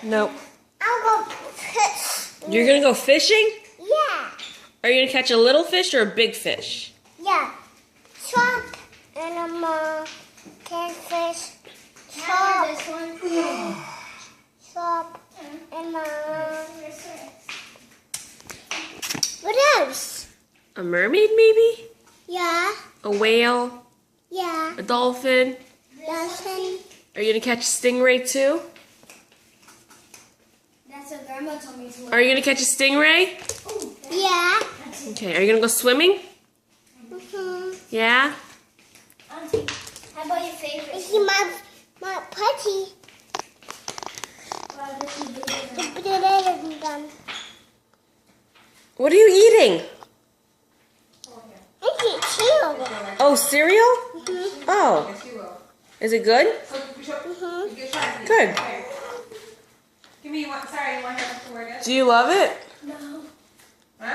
Nope. I'll go fish. You're gonna go fishing? Yeah. Are you gonna catch a little fish or a big fish? Yeah. Shrimp and catfish. Shrimp. Shrimp and what else? A mermaid, maybe? Yeah. A whale? Yeah. A dolphin? Dolphin. Are you gonna catch a stingray too? That's what Grandma told me to. Are you gonna catch a stingray? Yeah. Okay. Are you gonna go swimming? Yeah. Auntie, how about your favorite? This is my putty. Wow, this is bigger than- The potato is done. What are you eating? I eat too. Oh, cereal? Oh. Yes, you will. Is it good? Good try. Good. Give me one. Sorry, you want her to wear this? Do you love it?